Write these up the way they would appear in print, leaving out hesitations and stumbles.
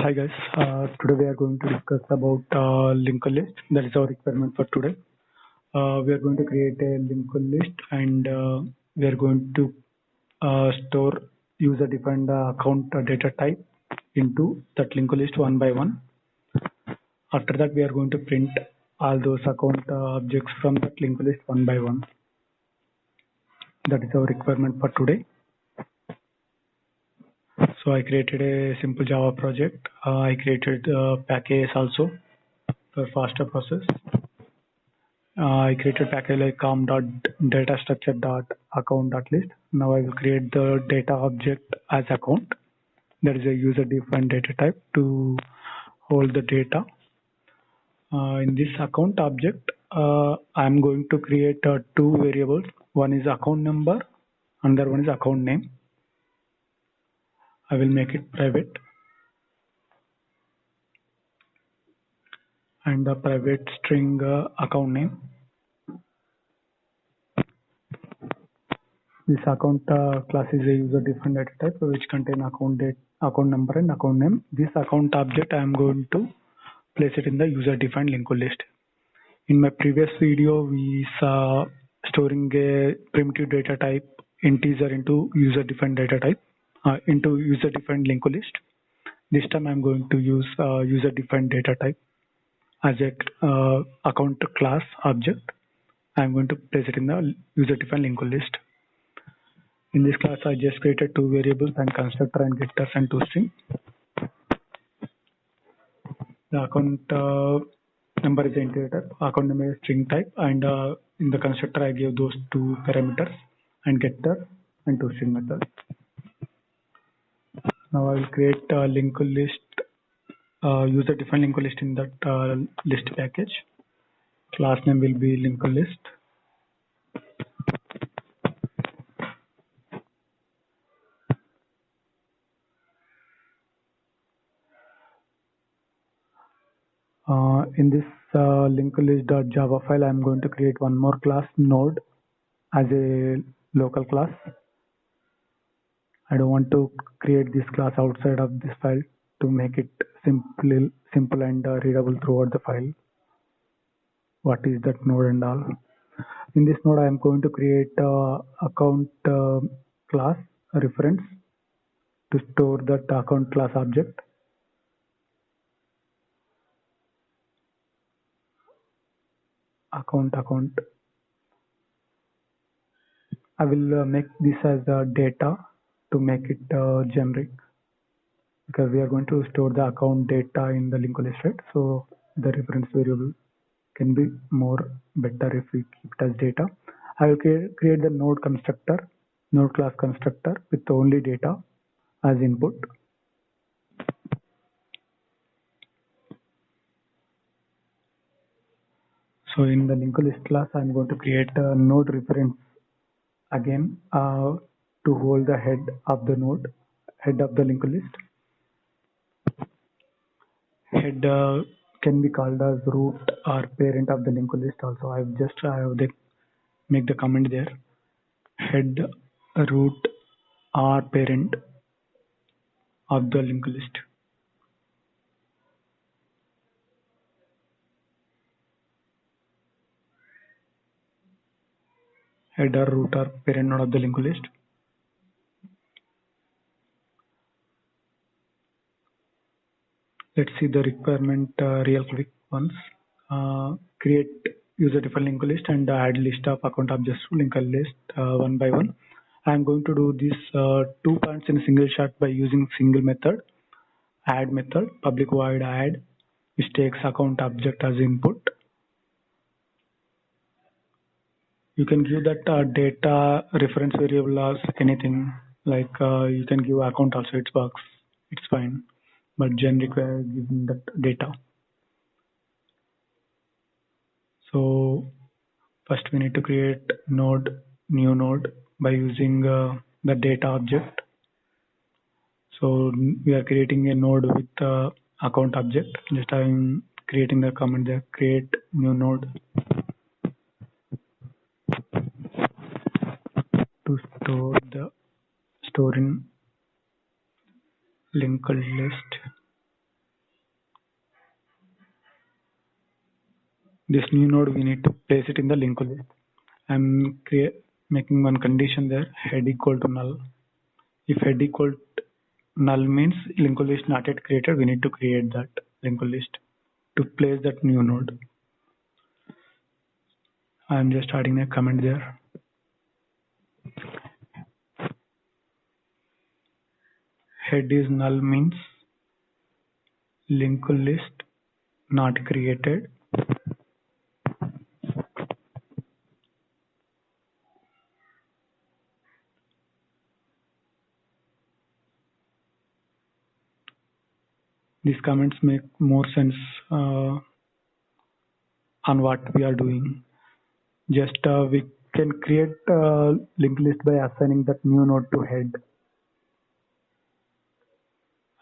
Hi guys, today we are going to discuss about linked list. That is our requirement for today. We are going to create a linked list and we are going to store user-defined account data type into that linked list one by one. After that, we are going to print all those account objects from that linked list one by one. That is our requirement for today. So I created a simple Java project. I created package also for faster process. I created package like com.datastructure.account.list. Now I will create the data object as account. That is a user-defined data type to hold the data. In this account object, I'm going to create two variables. One is account number, another one is account name. I will make it private. And the private string account name. This account class is a user-defined data type which contain account number and account name. This account object I am going to place it in the user-defined linked list. In my previous video, we saw storing a primitive data type integer into user-defined data type into user-defined linked list. This time I am going to use user-defined data type as a account class object. I am going to place it in the user-defined linked list. In this class, I just created two variables and constructor and getters and toString. The account number is the integer type, account name is string type, and in the constructor, I gave those two parameters and getter and toString method. Now I will create a linked list, user-defined linked list in that list package. Class name will be linked list. In this linked list.java file, I am going to create one more class node as a local class. I don't want to create this class outside of this file to make it simple and readable throughout the file. What is that node and all? In this node, I am going to create account class reference to store that account class object. Account. I will make this as data to make it generic, because we are going to store the account data in the linked list, right? So the reference variable can be more better if we keep it as data. I will create the node class constructor with only data as input. So in the linked list class, I'm going to create a node reference again to hold the head of the node, head of the linked list. Head can be called as root or parent of the linked list also. I have make the comment there. Head, root or parent of the linked list. Header, root or parent node of the linked list. Let's see the requirement real quick once. Create user-defined linked list and add list of account objects to linked list one by one. I'm going to do these 2 points in a single shot by using single method, add method, public void add, which takes account object as input. You can give that data reference variable as anything, like you can give account also, it's fine, but generic we are giving that data. So first we need to create new node by using the data object. So we are creating a node with account object. Just I'm creating the command there, create new node to store in linked list. this new node we need to place it in the linked list. I'm making one condition there, head equal to null. If head equal to null means linked list not yet created, we need to create that linked list to place that new node. I'm just adding a comment there. Head is null means linked list not created. These comments make more sense on what we are doing. Just we can create a linked list by assigning that new node to head.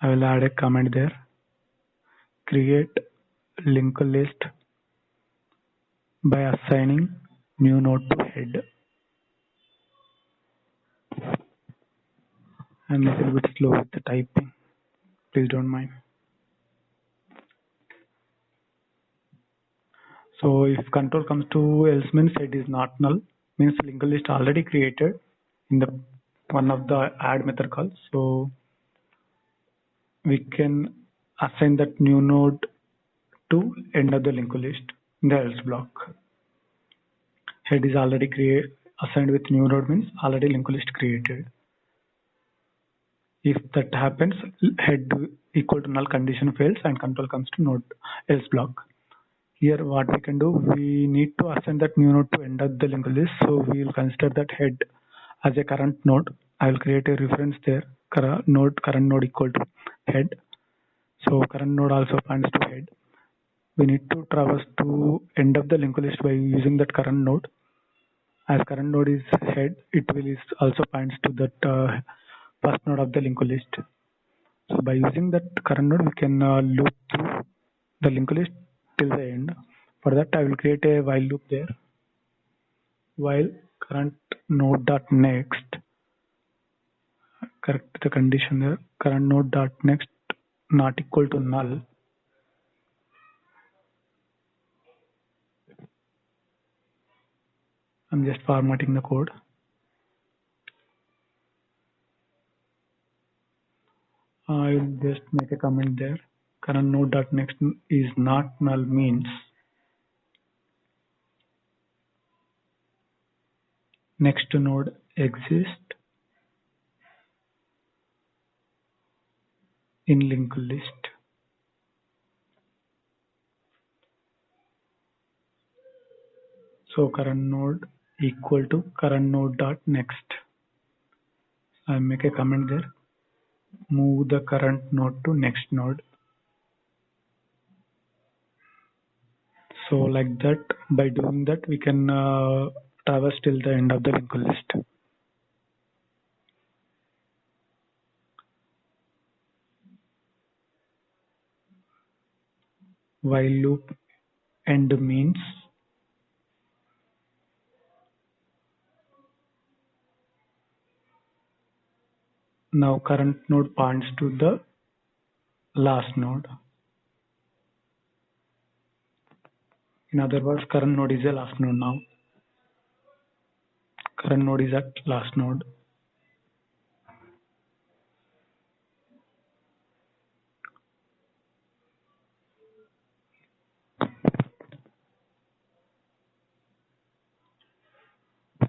I will add a comment there. Create linked list by assigning new node to head. I'm a little bit slow with the typing. Please don't mind. So if control comes to else means head is not null, means linked list already created in the one of the add method calls. So we can assign that new node to end of the linked list in the else block. Head is already assigned with new node means already linked list created. If that happens, head equal to null condition fails and control comes to node else block. Here what we can do, we need to assign that new node to end of the linked list. So we will consider that head as a current node. I will create a reference there, current node equal to head. So current node also points to head. We need to traverse to end of the linked list by using that current node. As current node is head, it will also points to that first node of the linked list. So by using that current node, we can loop through the linked list till the end. For that, I will create a while loop there. While current node dot next, correct the condition there. Current node dot next not equal to null. I'm just formatting the code. I will just make a comment there. Current node dot next is not null means next node exists in linked list. So current node equal to current node dot next. I make a comment there. Move the current node to next node. So like that, by doing that, we can traverse till the end of the linked list. While loop end means now current node points to the last node. In other words, current node is a last node now. Current node is at last node.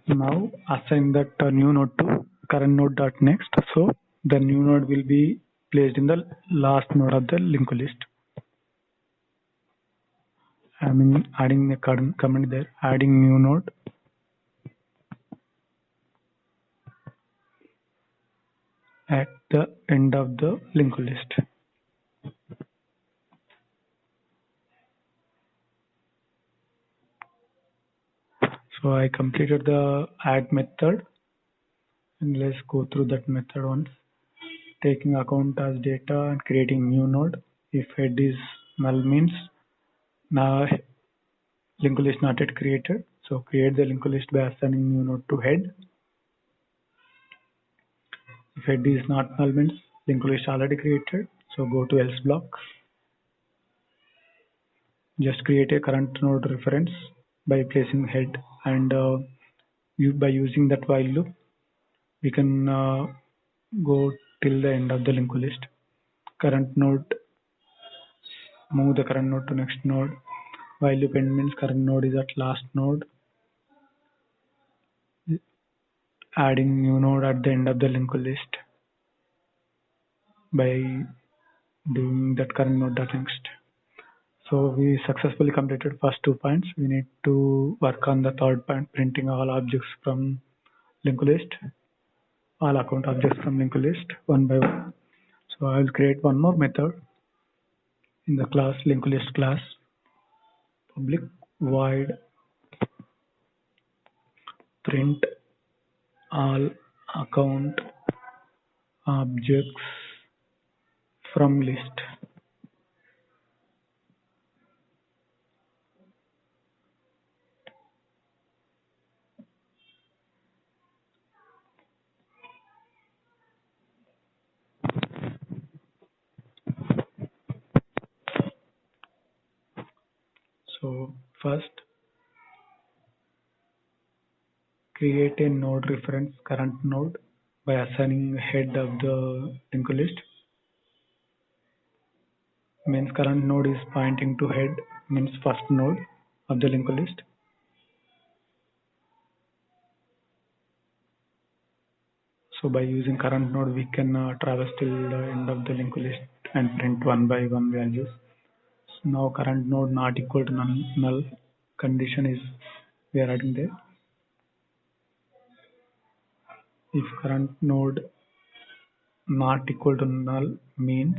Now assign that new node to current node dot next. So the new node will be placed in the last node of the linked list. I mean adding the comment there, adding new node at the end of the linked list. So I completed the add method, and let's go through that method once. Taking account as data and creating new node. If head is null means now linked list not yet created. So create the linked list by assigning new node to head. If head is not null means linked list already created. So go to else block. just create a current node reference by placing head, and by using that while loop, we can go till the end of the linked list. Current node, move the current node to next node. While loop end means current node is at last node. Adding new node at the end of the linked list by doing that current node dot next. So we successfully completed first 2 points. We need to work on the third point, printing all objects from linked list, all account objects from linked list one by one. So I will create one more method in the class linked list class, public void print all account objects from list. So first, create a node reference current node by assigning head of the linked list. Means current node is pointing to head, means first node of the linked list. So by using current node, we can traverse till the end of the linked list and print one by one values. So now current node not equal to null condition is we are adding there. If current node not equal to null means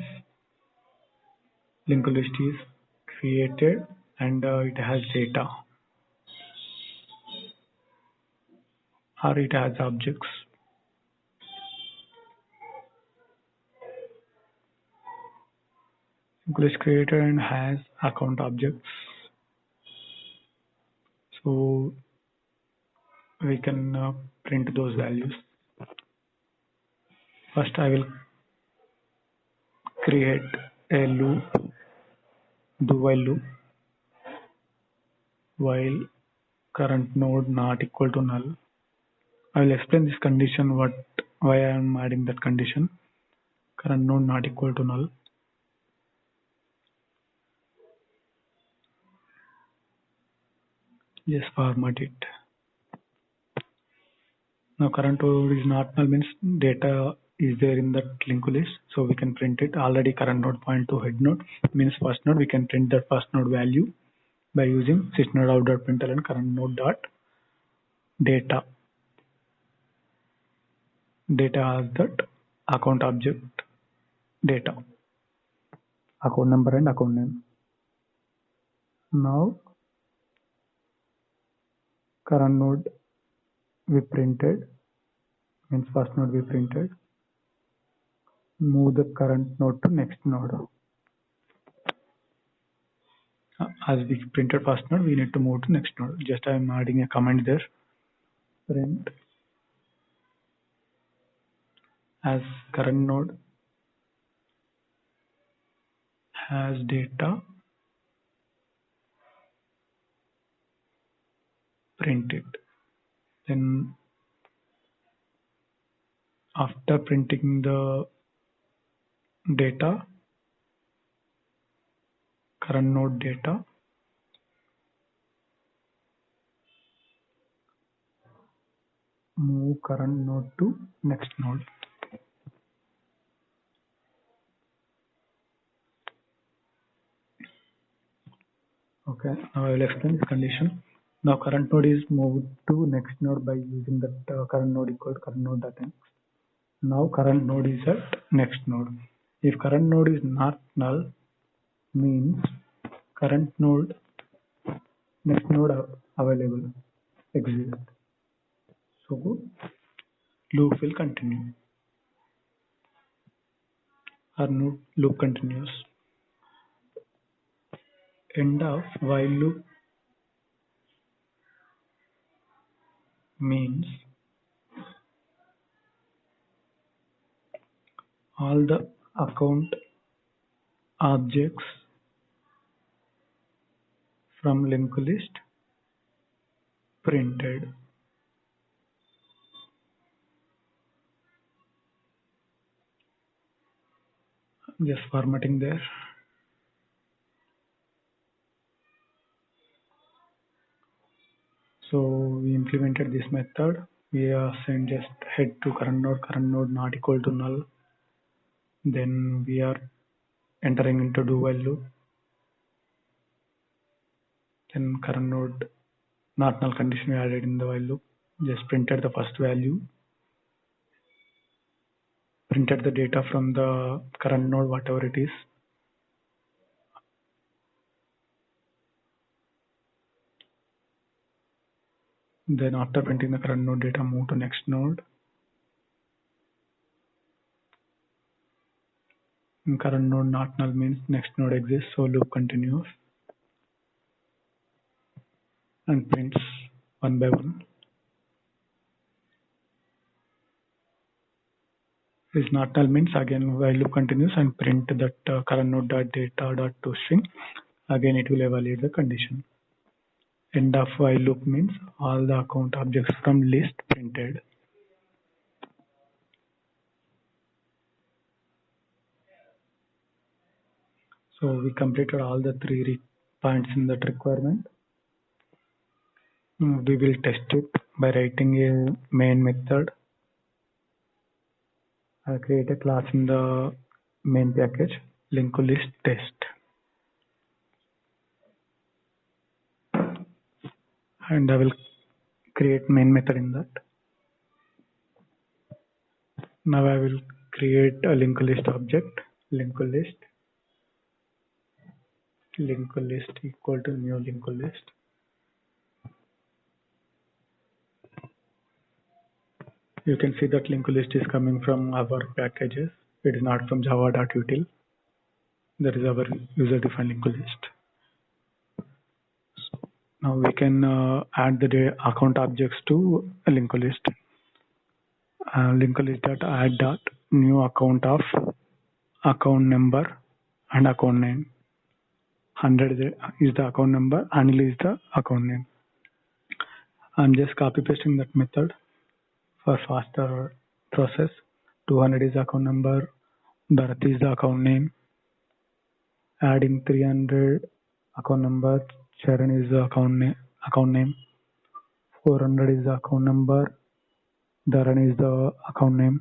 linked list is created and it has data or it has objects. Linked list created and has account objects. So we can print those values. First, I will create a loop, do while loop, while current node not equal to null. I will explain this condition, why I am adding that condition. Current node not equal to null. Just format it. Now current node is not null means data is there in that linked list, so we can print it. Already current node point to head node means first node. We can print that first node value by using system.out.println current node dot data. Data has that account object data, account number and account name. Now current node we printed, means first node we printed. Move the current node to next node. As we printed first node, we need to move to next node. Just I am adding a comment there. Print as current node has data printed. Then after printing the data, current node data, move current node to next node. Okay, now I will explain this condition. Now current node is moved to next node by using that current node equal to current node data. Now current node is at next node. If current node is not null, means current node next node available exist. So loop will continue. Our loop continues. End of while loop means all the account objects from linked list printed. Just formatting there. So we implemented this method. We send just head to current node not equal to null. Then we are entering into do while loop. Then current node not null condition we added in the while loop. Just printed the first value. Printed the data from the current node, whatever it is. Then after printing the current node data, move to next node. In current node not null means next node exists, so loop continues and prints one by one. Is not null means again while loop continues and print that current node dot data dot toString. Again it will evaluate the condition. End of while loop means all the account objects from list printed. So we completed all the three points in that requirement. We will test it by writing a main method. I'll create a class in the main package, linked list test. And I will create main method in that. Now I will create a linked list object, linked list equal to new linked list. You can see that linked list is coming from our packages. It is not from java.util. That is our user-defined linked list. So now we can add the account objects to a linked list. Linked list dot add dot new account of account number and account name. 100 is the account number, Anil is the account name. I'm just copy pasting that method for faster process. 200 is the account number, Bharat is the account name. Adding 300 account number, Sharon is the account name. 400 is the account number, Dharan is the account name.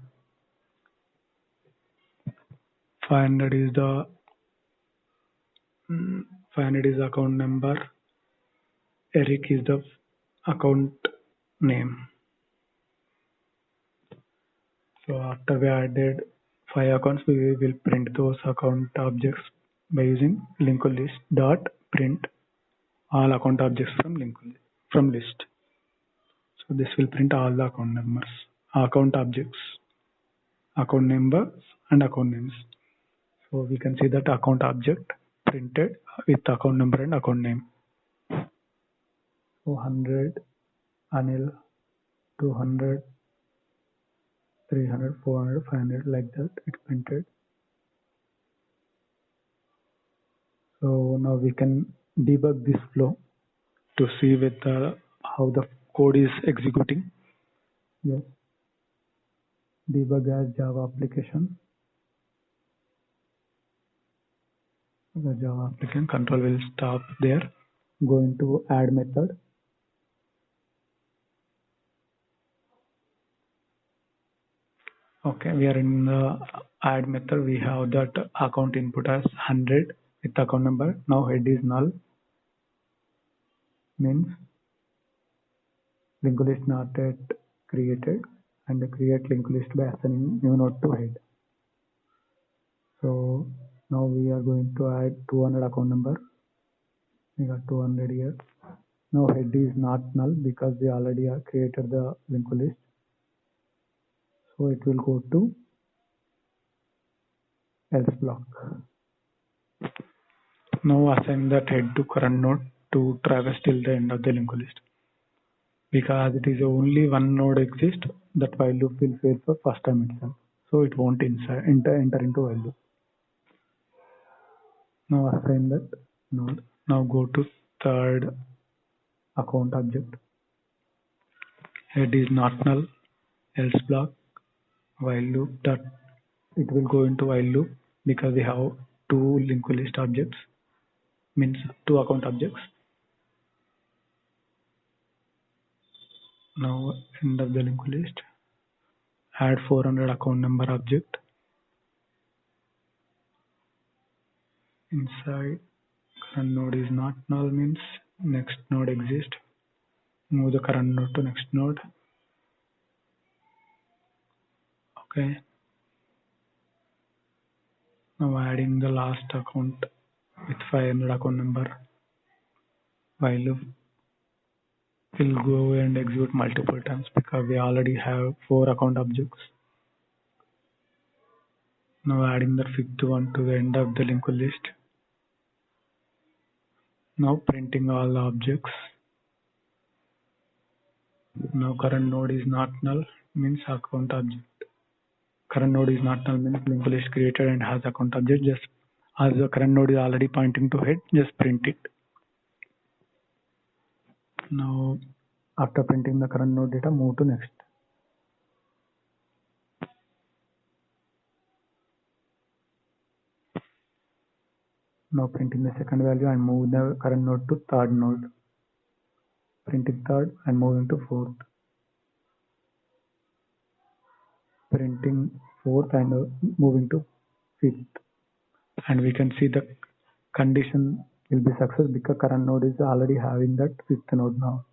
500 is the account number, Eric is the account name. So after we added 5 accounts, we will print those account objects by using linked list dot print all account objects from list. So this will print all the account numbers, account objects, account numbers and account names. So we can see that account object printed with account number and account name. So 100, Anil, 200, 300, 400, 500 like that it's printed. So now we can debug this flow to see with how the code is executing. Yes. Debug as Java application. The Java application control will stop there. Go into add method. Okay, we are in the add method. We have that account input as 100 with account number. Now head is null. Means linked list not yet created, and create linked list by assigning new node to head. So now we are going to add 200 account number. We got 200 here. Now head is not null because we already created the linked list. So it will go to else block. Now assign that head to current node to traverse till the end of the linked list. Because it is only one node exists, that while loop will fail for first time itself. So it won't enter into while loop. Now assign that node. Now go to third account object. Head is not null, else block, while loop. That it will go into while loop because we have two linked list objects, means two account objects. Now end of the linked list. Add 400 account number object. Inside current node is not null means next node exists. Move the current node to next node. Okay. Now adding the last account with 500 account number. While loop will go and execute multiple times because we already have 4 account objects. Now adding the fifth one to the end of the linked list. Now printing all the objects. Now current node is not null means account object. Current node is not null means linked list created and has account object. Just as the current node is already pointing to head, just print it. Now after printing the current node data, move to next. Now printing the second value and move the current node to third node. Printing third and moving to fourth. Printing fourth and moving to fifth. And we can see the condition will be success because current node is already having that fifth node now.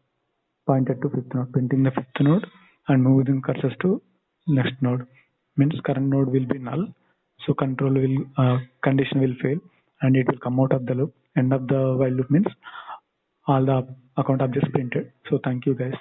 Pointed to fifth node. Printing the fifth node and moving cursors to next node. Means current node will be null. So control will condition will fail and it will come out of the loop. End of the while loop means all the account objects printed. So thank you guys.